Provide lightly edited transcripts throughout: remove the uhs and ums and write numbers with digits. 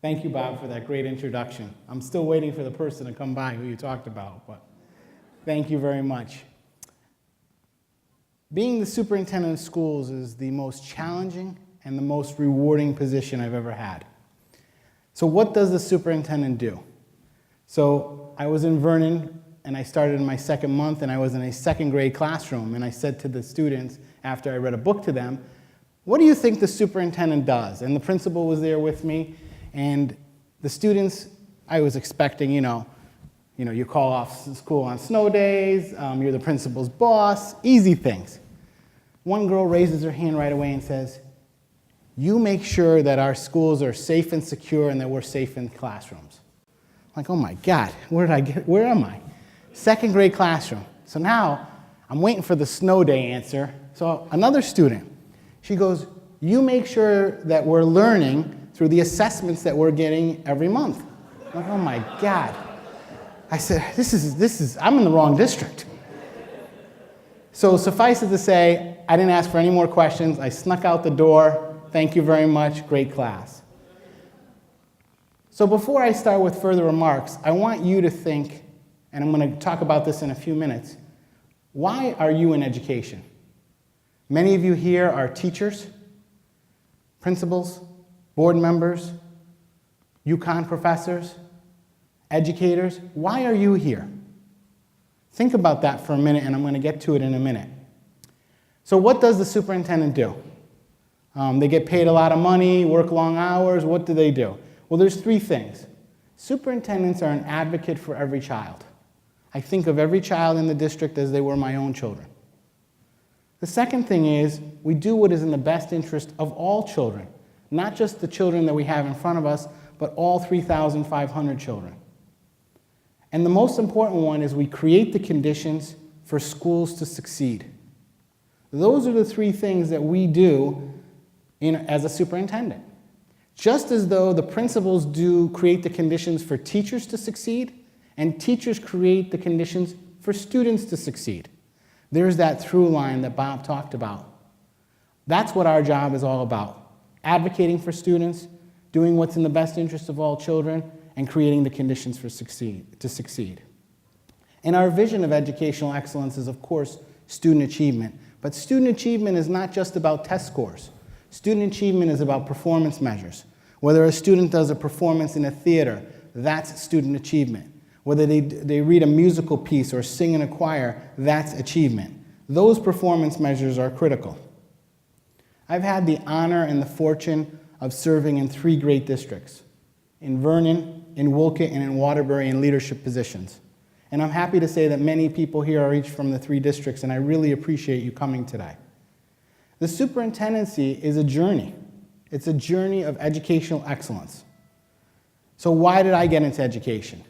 Thank you, Bob, for that great introduction. I'm still waiting for the person to come by who you talked about, but thank you very much. Being the superintendent of schools is the most challenging and the most rewarding position I've ever had. So what does the superintendent do? So I was in Vernon, and I started in my second month, and I was in a second grade classroom, and I said to the students, after I read a book to them, what do you think the superintendent does? And the principal was there with me, and the students, I was expecting, you call off school on snow days, you're the principal's boss, easy things. One girl raises her hand right away and says, you make sure that our schools are safe and secure and that we're safe in classrooms. I'm like, oh my God, where am I? Second grade classroom. So now I'm waiting for the snow day answer. So another student, she goes, you make sure that we're learning through the assessments that we're getting every month. I'm like, oh my God. I said, I'm in the wrong district. So suffice it to say, I didn't ask for any more questions. I snuck out the door. Thank you very much. Great class. So before I start with further remarks, I want you to think, and I'm going to talk about this in a few minutes, why are you in education? Many of you here are teachers, principals, board members, UConn professors, educators. Why are you here? Think about that for a minute, and I'm going to get to it in a minute. So what does the superintendent do? They get paid a lot of money, work long hours. What do they do? Well, there's three things. Superintendents are an advocate for every child. I think of every child in the district as they were my own children. The second thing is we do what is in the best interest of all children, not just the children that we have in front of us, but all 3,500 children. And the most important one is we create the conditions for schools to succeed. Those are the three things that we do as a superintendent. Just as though the principals do create the conditions for teachers to succeed, and teachers create the conditions for students to succeed. There's that through line that Bob talked about. That's what our job is all about. Advocating for students, doing what's in the best interest of all children, and creating the conditions to succeed. And our vision of educational excellence is, of course, student achievement. But student achievement is not just about test scores. Student achievement is about performance measures. Whether a student does a performance in a theater, that's student achievement. Whether they read a musical piece or sing in a choir, that's achievement. Those performance measures are critical. I've had the honor and the fortune of serving in 3 great districts, in Vernon, in Wolcott, and in Waterbury in leadership positions. And I'm happy to say that many people here are each from the 3 districts, and I really appreciate you coming today. The superintendency is a journey. It's a journey of educational excellence. So why did I get into education?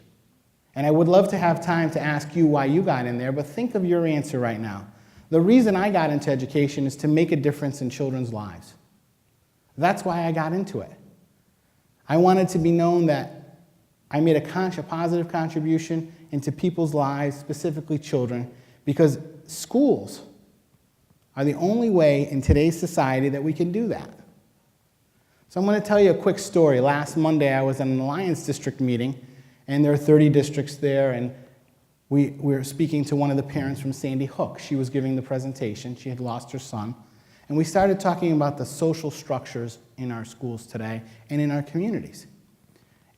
And I would love to have time to ask you why you got in there, but think of your answer right now. The reason I got into education is to make a difference in children's lives. That's why I got into it. I wanted to be known that I made a positive contribution into people's lives, specifically children, because schools are the only way in today's society that we can do that. So I'm going to tell you a quick story. Last Monday, I was at an Alliance District meeting, and there are 30 districts there, and we were speaking to one of the parents from Sandy Hook. She was giving the presentation. She had lost her son. And we started talking about the social structures in our schools today and in our communities.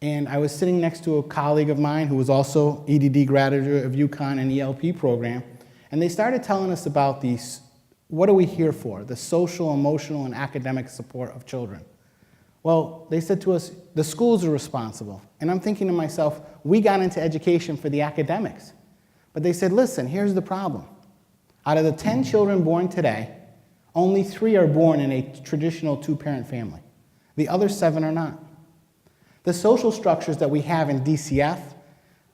And I was sitting next to a colleague of mine who was also EDD graduate of UConn and ELP program, and they started telling us about these, what are we here for? The social, emotional, and academic support of children. Well, they said to us, the schools are responsible. And I'm thinking to myself, we got into education for the academics. But they said, listen, here's the problem. Out of the 10 children born today, only 3 are born in a traditional 2-parent family. The other 7 are not. The social structures that we have in DCF,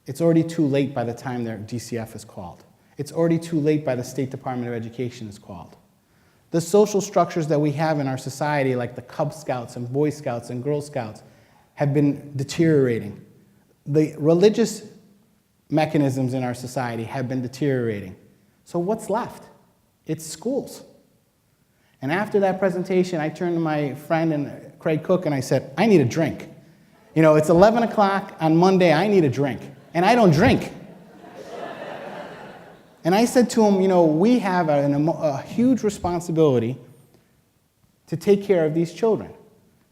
it's already too late by the time their DCF is called. It's already too late by the State Department of Education is called. The social structures that we have in our society, like the Cub Scouts and Boy Scouts and Girl Scouts, have been deteriorating. The religious mechanisms in our society have been deteriorating. So what's left? It's schools. And after that presentation, I turned to my friend and Craig Cook and I said, I need a drink. You know, it's 11 o'clock on Monday, I need a drink. And I don't drink. And I said to him, you know, we have a huge responsibility to take care of these children.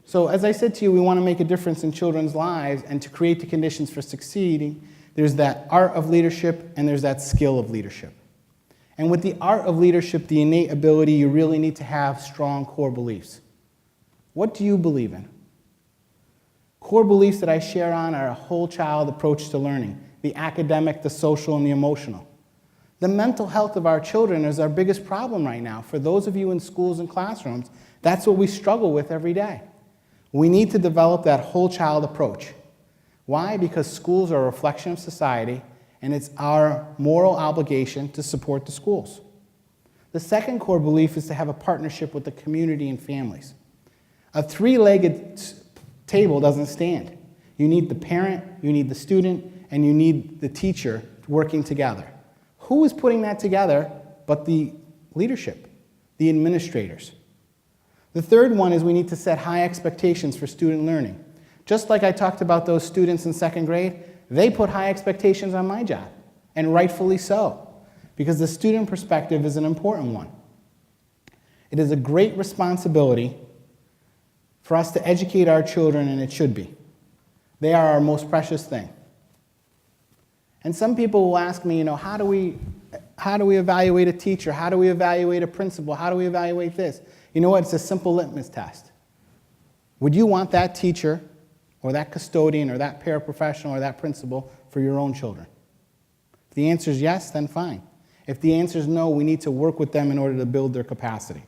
So as I said to you, we want to make a difference in children's lives and to create the conditions for succeeding. There's that art of leadership and there's that skill of leadership. And with the art of leadership, the innate ability, you really need to have strong core beliefs. What do you believe in? Core beliefs that I share on are a whole child approach to learning, the academic, the social, and the emotional. The mental health of our children is our biggest problem right now. For those of you in schools and classrooms, that's what we struggle with every day. We need to develop that whole child approach. Why? Because schools are a reflection of society, and it's our moral obligation to support the schools. The second core belief is to have a partnership with the community and families. A three-legged table doesn't stand. You need the parent, you need the student, and you need the teacher working together. Who is putting that together but the leadership, the administrators? The third one is we need to set high expectations for student learning. Just like I talked about those students in second grade, they put high expectations on my job, and rightfully so, because the student perspective is an important one. It is a great responsibility for us to educate our children, and it should be. They are our most precious thing. And some people will ask me, you know, how do we evaluate a teacher? How do we evaluate a principal? How do we evaluate this? You know what? It's a simple litmus test. Would you want that teacher or that custodian or that paraprofessional or that principal for your own children? If the answer is yes, then fine. If the answer is no, we need to work with them in order to build their capacity.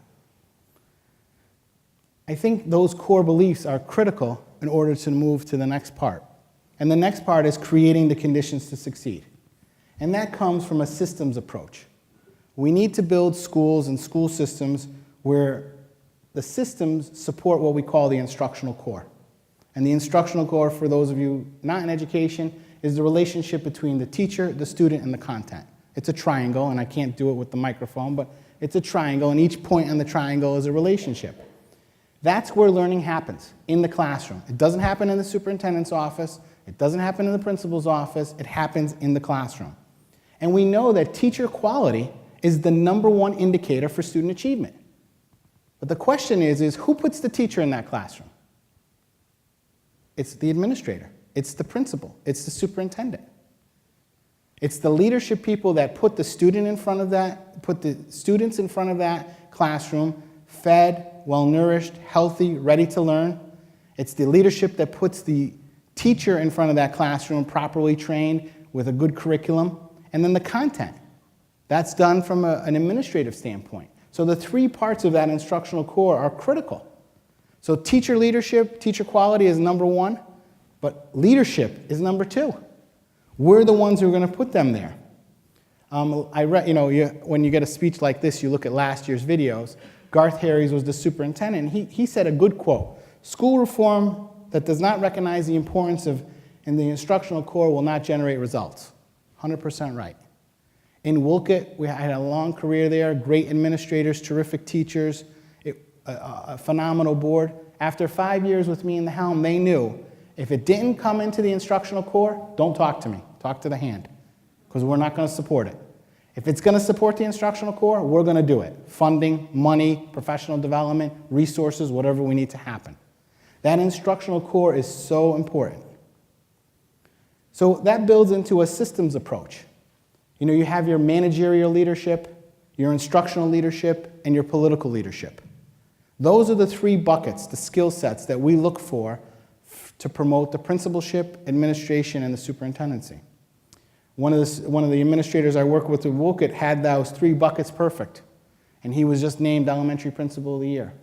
I think those core beliefs are critical in order to move to the next part. And the next part is creating the conditions to succeed. And that comes from a systems approach. We need to build schools and school systems where the systems support what we call the instructional core. And the instructional core, for those of you not in education, is the relationship between the teacher, the student, and the content. It's a triangle, and I can't do it with the microphone, but it's a triangle, and each point on the triangle is a relationship. That's where learning happens, in the classroom. It doesn't happen in the superintendent's office. It doesn't happen in the principal's office. It happens in the classroom. And we know that teacher quality is the #1 indicator for student achievement. But the question is who puts the teacher in that classroom? It's the administrator. It's the principal. It's the superintendent. It's the leadership people that put the student in front of that, put the students in front of that classroom, fed, well-nourished, healthy, ready to learn. It's the leadership that puts the teacher in front of that classroom, properly trained with a good curriculum. And then the content. That's done from an administrative standpoint. So the three parts of that instructional core are critical. So teacher leadership, teacher quality is #1, but leadership is #2. We're the ones who are going to put them there. When you get a speech like this, you look at last year's videos. Garth Harries was the superintendent, and he said a good quote. School reform that does not recognize the importance in the instructional core will not generate results. 100% right. In Wolcott, we had a long career there, great administrators, terrific teachers, a phenomenal board. After 5 years with me in the helm, they knew if it didn't come into the instructional core, don't talk to me. Talk to the hand, because we're not going to support it. If it's going to support the instructional core, we're going to do it. Funding, money, professional development, resources, whatever we need to happen. That instructional core is so important. So that builds into a systems approach. You know, you have your managerial leadership, your instructional leadership, and your political leadership. Those are the three buckets, the skill sets that we look for to promote the principalship, administration, and the superintendency. One of the administrators I work with at Wolcott had those three buckets perfect, and he was just named Elementary Principal of the Year.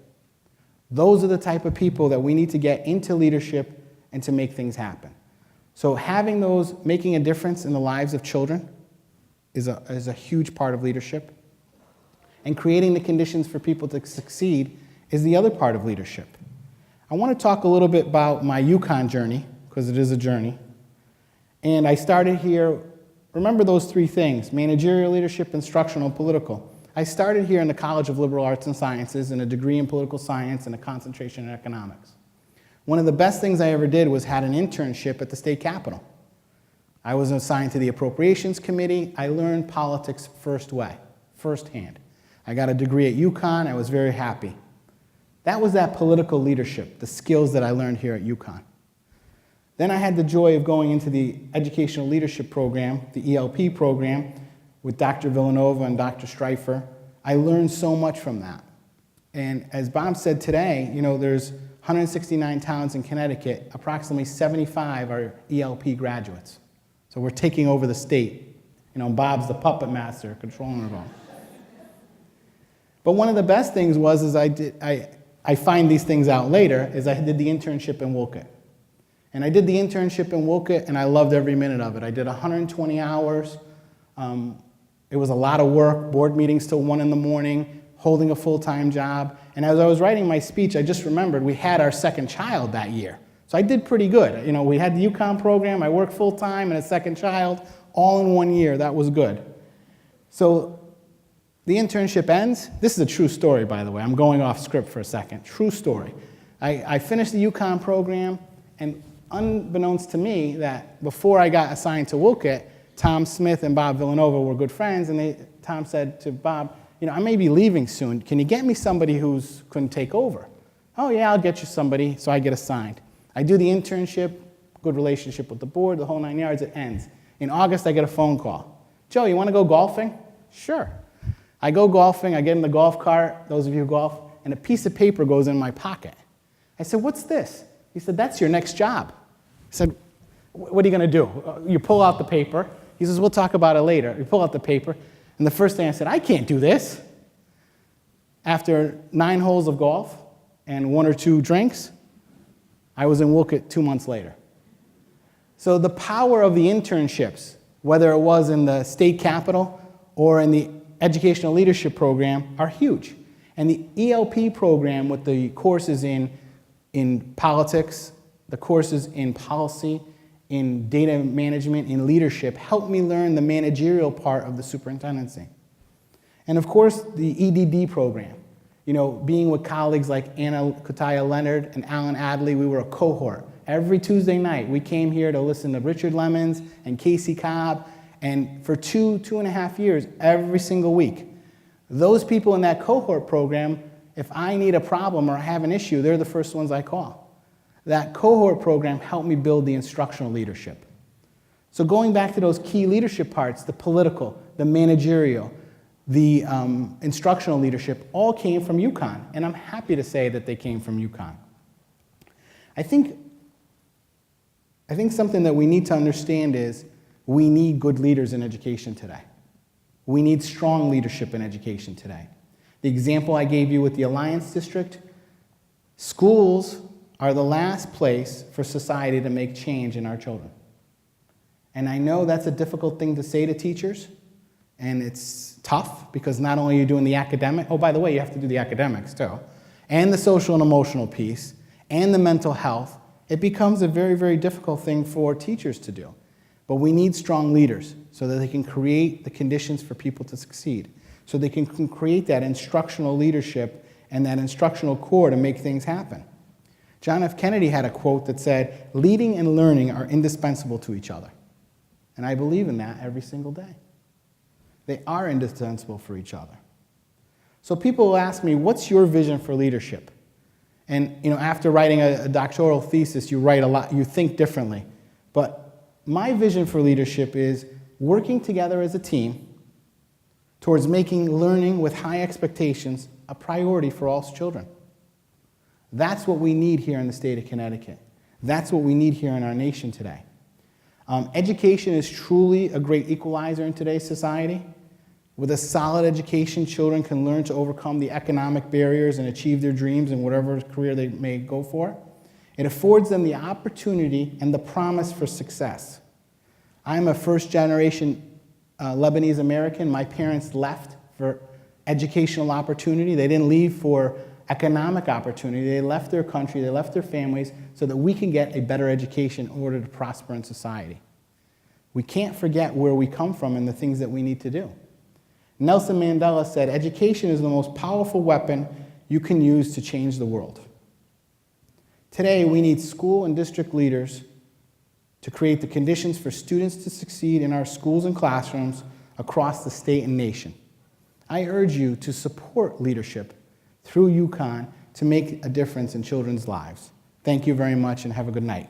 Those are the type of people that we need to get into leadership and to make things happen. So having those, making a difference in the lives of children is a huge part of leadership. And creating the conditions for people to succeed is the other part of leadership. I want to talk a little bit about my UConn journey, because it is a journey. And I started here, remember those three things, managerial leadership, instructional, political. I started here in the College of Liberal Arts and Sciences in a degree in political science and a concentration in economics. One of the best things I ever did was had an internship at the state capitol. I was assigned to the appropriations committee. I learned politics firsthand. I got a degree at UConn. I was very happy. That was that political leadership, the skills that I learned here at UConn. Then I had the joy of going into the educational leadership program, the ELP program, with Dr. Villanova and Dr. Streifer. I learned so much from that. And as Bob said today, there's 169 towns in Connecticut, approximately 75 are ELP graduates. So we're taking over the state. Bob's the puppet master, controlling it all. But one of the best things was I find these things out later, is I did the internship in Wolcott. And I did the internship in Wolcott, and I loved every minute of it. I did 120 hours. It was a lot of work, board meetings till 1 in the morning, holding a full-time job. And as I was writing my speech, I just remembered we had our second child that year. So I did pretty good. We had the UConn program, I worked full-time, and a second child, all in 1 year. That was good. So the internship ends. This is a true story, by the way. I'm going off script for a second. True story. I finished the UConn program, and unbeknownst to me, that before I got assigned to Wolcott, Tom Smith and Bob Villanova were good friends, and Tom said to Bob, I may be leaving soon. Can you get me somebody who can take over? Oh, yeah, I'll get you somebody. So I get assigned. I do the internship, good relationship with the board, the whole 9 yards, it ends. In August, I get a phone call. Joe, you want to go golfing? Sure. I go golfing, I get in the golf cart, those of you who golf, and a piece of paper goes in my pocket. I said, what's this? He said, that's your next job. I said, what are you going to do? You pull out the paper. He says, we'll talk about it later. You pull out the paper, and the first thing I said, I can't do this. After 9 holes of golf and 1 or 2 drinks, I was in Wolcott 2 months later. So the power of the internships, whether it was in the state capitol or in the educational leadership program, are huge. And the ELP program with the courses in politics, the courses in policy, in data management, in leadership, helped me learn the managerial part of the superintendency. And of course, the EDD program. Being with colleagues like Anna Kutaya-Leonard and Alan Adley, we were a cohort. Every Tuesday night, we came here to listen to Richard Lemons and Casey Cobb, and for 2.5 years, every single week. Those people in that cohort program, if I need a problem or I have an issue, they're the first ones I call. That cohort program helped me build the instructional leadership. So going back to those key leadership parts, the political, the managerial, the instructional leadership, all came from UConn, and I'm happy to say that they came from UConn. I think something that we need to understand is we need good leaders in education today. We need strong leadership in education today. The example I gave you with the Alliance District, schools are the last place for society to make change in our children. And I know that's a difficult thing to say to teachers, and it's tough because not only are you doing the academic, oh, by the way, you have to do the academics too, and the social and emotional piece, and the mental health. It becomes a very, very difficult thing for teachers to do. But we need strong leaders so that they can create the conditions for people to succeed, so they can create that instructional leadership and that instructional core to make things happen. John F. Kennedy had a quote that said, leading and learning are indispensable to each other. And I believe in that every single day. They are indispensable for each other. So people will ask me, what's your vision for leadership? And after writing a doctoral thesis, you write a lot, you think differently. But my vision for leadership is working together as a team towards making learning with high expectations a priority for all children. That's what we need here in the state of Connecticut. That's what we need here in our nation today. Education is truly a great equalizer in today's society. With a solid education, children can learn to overcome the economic barriers and achieve their dreams in whatever career they may go for. It affords them the opportunity and the promise for success. I'm a first-generation Lebanese American. My parents left for educational opportunity. They didn't leave for economic opportunity. They left their country, they left their families so that we can get a better education in order to prosper in society. We can't forget where we come from and the things that we need to do. Nelson Mandela said, education is the most powerful weapon you can use to change the world. Today, we need school and district leaders to create the conditions for students to succeed in our schools and classrooms across the state and nation. I urge you to support leadership through UConn to make a difference in children's lives. Thank you very much and have a good night.